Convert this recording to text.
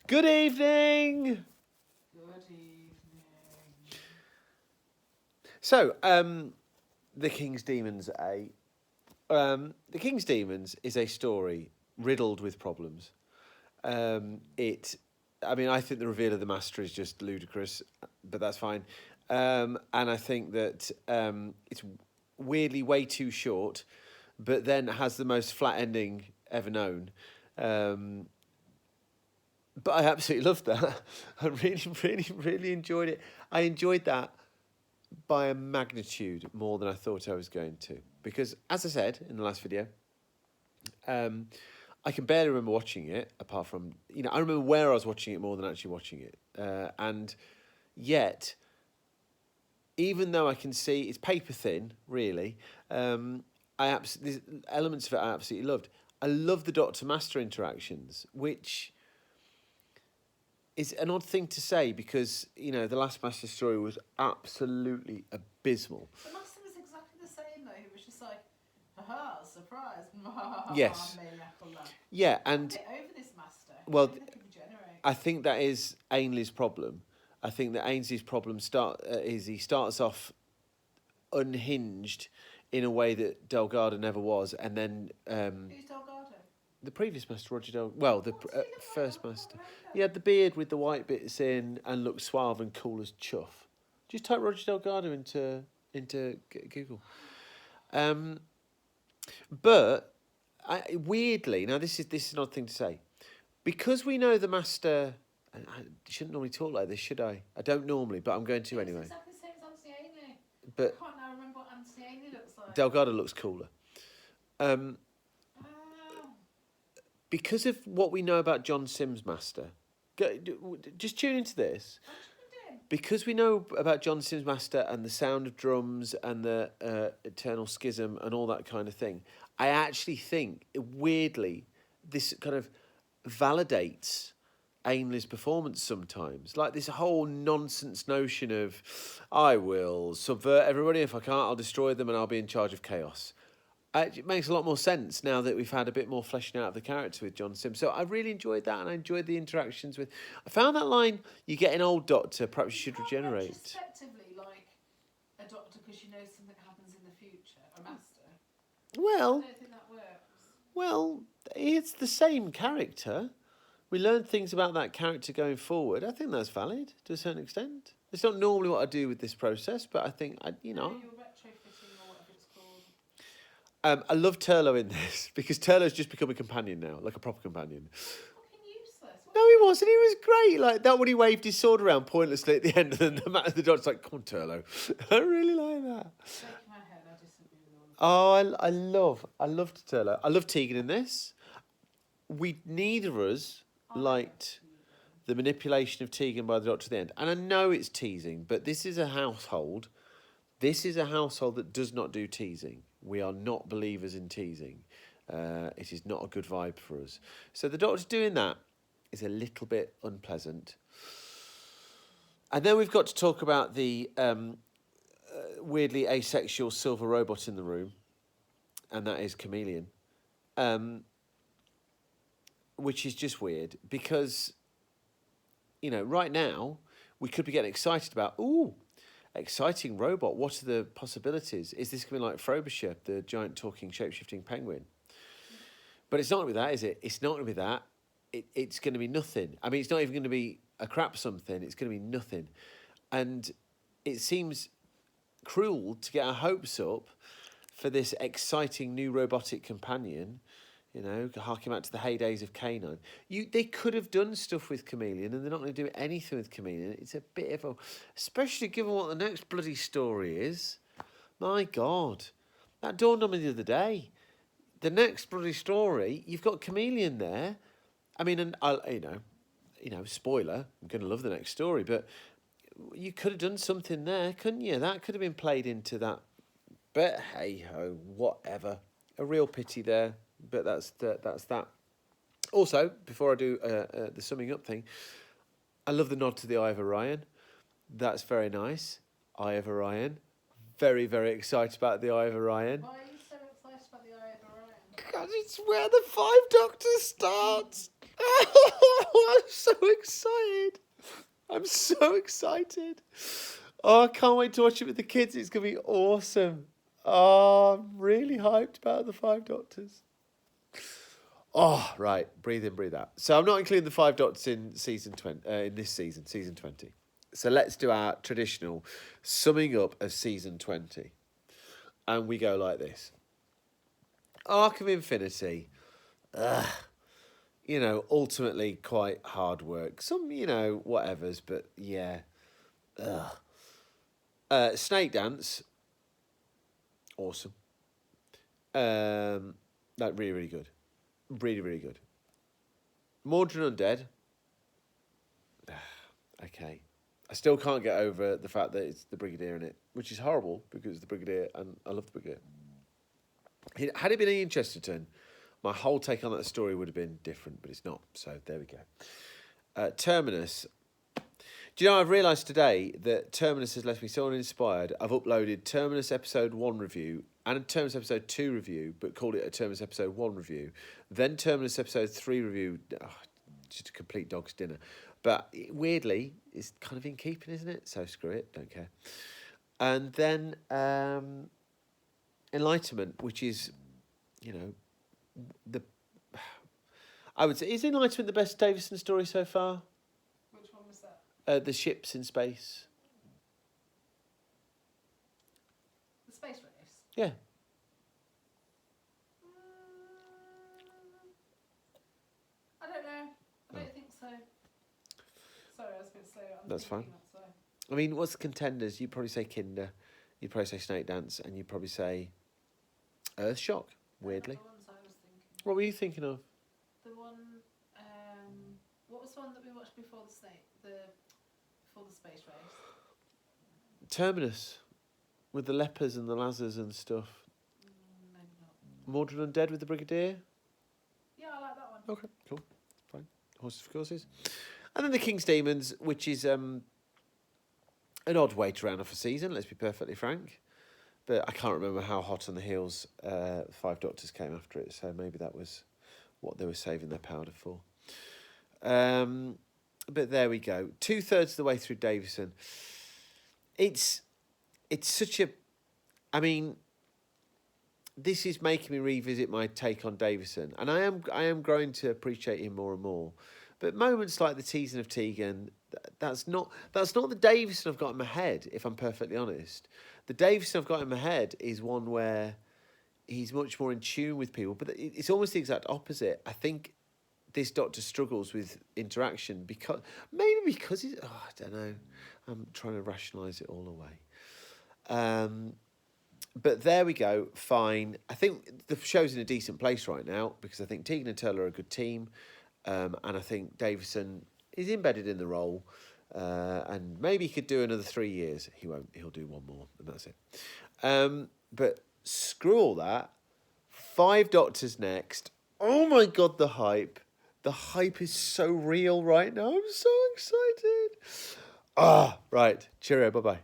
Good evening. Good evening. So, The King's Demons, The King's Demons is a story riddled with problems. I think the reveal of the Master is just ludicrous, but that's fine. And I think that it's weirdly way too short, but then has the most flat ending ever known. But I absolutely loved that. I really enjoyed it. I enjoyed that by a magnitude more than I thought I was going to. Because, as I said in the last video, I can barely remember watching it, apart from, I remember where I was watching it more than actually watching it. And yet, even though I can see it's paper thin, really, there's elements of it I absolutely loved. I love the Doctor Master interactions, which is an odd thing to say because, the last Master story was absolutely abysmal. The Master was exactly the same though. He was just like, haha, surprise. Yes. Yeah, Yeah, I'm a and bit over this Master. well, Maybe they could regenerate. I think that is Ainley's problem. I think that Ainsley's problem is he starts off unhinged in a way that Delgado never was, and then Who's Delgado? the previous Master, Roger Delgado, the What does he look first like? Master, he had the beard with the white bits in and looked suave and cool as chuff. Just type Roger Delgado into Google. But weirdly, now this is an odd thing to say, because we know the Master. I shouldn't normally talk like this, should I? I don't normally, but I'm going to anyway. It's exactly the same as Anthony Ainley. But I can't now remember what Anthony Ainley looks like. Delgado looks cooler. Because of what we know about John Sims' Master, just tune into this. Because we know about John Sims' Master and the sound of drums and the eternal schism and all that kind of thing, I actually think, weirdly, this kind of validates Ainley's performance sometimes. Like this whole nonsense notion of, I will subvert everybody. If I can't, I'll destroy them and I'll be in charge of chaos. It makes a lot more sense now that we've had a bit more fleshing out of the character with John Sims. So I really enjoyed that, and I enjoyed the interactions with. I found that line, "You get an old Doctor, perhaps you should regenerate." Retrospectively, like a Doctor, because you know something happens in the future. A Master. Well, I don't think that works. Well, it's the same character. We learn things about that character going forward. I think that's valid to a certain extent. It's not normally what I do with this process, but I think No, you're retrofitting or whatever it's called. I love Turlo in this because Turlo's just become a companion now, like a proper companion. Fucking useless. No, he wasn't. He was great. Like that when he waved his sword around pointlessly at the end, and then the doctor's like, "Come on, Turlo." I really like that. Shaking my head, I disagree with all of that. Oh, I loved Turlo. I love Tegan in this. Neither of us liked the manipulation of Tegan by the Doctor at the end. And I know it's teasing, but this is a household. This is a household that does not do teasing. We are not believers in teasing. It is not a good vibe for us. So the Doctor doing that is a little bit unpleasant. And then we've got to talk about the weirdly asexual silver robot in the room, and that is Chameleon. Which is just weird because, right now we could be getting excited about, exciting robot. What are the possibilities? Is this going to be like Frobisher, the giant talking shape-shifting penguin? But it's not going to be that, is it? It's not going to be that. It's going to be nothing. I mean, it's not even going to be a crap something. It's going to be nothing. And it seems cruel to get our hopes up for this exciting new robotic companion, harking back to the heydays of K9. They could have done stuff with Chameleon, and they're not going to do anything with Chameleon. It's a bit of a... Especially given what the next bloody story is. My God. That dawned on me the other day. The next bloody story, you've got Chameleon there. I mean, and spoiler, I'm going to love the next story, but you could have done something there, couldn't you? That could have been played into that. But hey-ho, whatever. A real pity there. But that's that. Also, before I do the summing up thing, I love the nod to the Eye of Orion. That's very nice. Eye of Orion. Very, very excited about the Eye of Orion. Why are you so excited about the Eye of Orion? Because it's where the 5 Doctors starts. I'm so I'm so excited. Oh, I can't wait to watch it with the kids. It's going to be awesome. Oh, I'm really hyped about the Five Doctors. Oh, right. Breathe in, breathe out. So I'm not including the Five Doctors in season 20, in this season, season 20. So let's do our traditional summing up of season 20. And we go like this. Arc of Infinity. You know, ultimately quite hard work. Some, you know, whatevers, but yeah. Snake Dance. Awesome. Like really, really good. Really, really good. Mordred Undead. Okay. I still can't get over the fact that it's the Brigadier in it, which is horrible because it's the Brigadier and I love the Brigadier. Had it been Ian Chesterton, my whole take on that story would have been different, but it's not. So there we go. Terminus. Do you know, I've realised today that Terminus has left me so uninspired. I've uploaded Terminus episode 1 review and a Terminus episode 2 review, but called it a Terminus episode 1 review. Then Terminus episode 3 review. Oh, just a complete dog's dinner. But weirdly, it's kind of in keeping, isn't it? So screw it, don't care. And then Enlightenment, which is, you know, I would say, is Enlightenment the best Davison story so far? Which one was that? The ships in space. The space race? Yeah. I don't know. I don't think so. Sorry, I was going to say. That's fine. I mean, what's the contenders? You'd probably say Kinder, you'd probably say Snake Dance, and you'd probably say Earthshock, weirdly. The ones I was thinking. What were you thinking of? The one, what was the one that we watched before before the space race? Terminus, with the lepers and the lasers and stuff. Maybe not. Mordred Undead with the Brigadier. Yeah, I like that one. Okay, cool, fine. Horses for Courses. And then the King's Demons, which is an odd way to round off a season, let's be perfectly frank. But I can't remember how hot on the heels Five Doctors came after it, so maybe that was what they were saving their powder for. But there we go. 2/3 of the way through Davison. It's such a... I mean, this is making me revisit my take on Davison, and I am growing to appreciate him more and more. But moments like the teasing of Tegan, that's not the Davison I've got in my head, if I'm perfectly honest. The Davison I've got in my head is one where he's much more in tune with people, but it's almost the exact opposite. I think this Doctor struggles with interaction because he's... Oh, I don't know. I'm trying to rationalise it all away. But there we go, fine. I think the show's in a decent place right now because I think Tegan and Turler are a good team. And I think Davison is embedded in the role. And maybe he could do another 3 years. He won't. He'll do one more, and that's it. But screw all that. 5 Doctors next. Oh my God, the hype. The hype is so real right now. I'm so excited. Right. Cheerio. Bye-bye.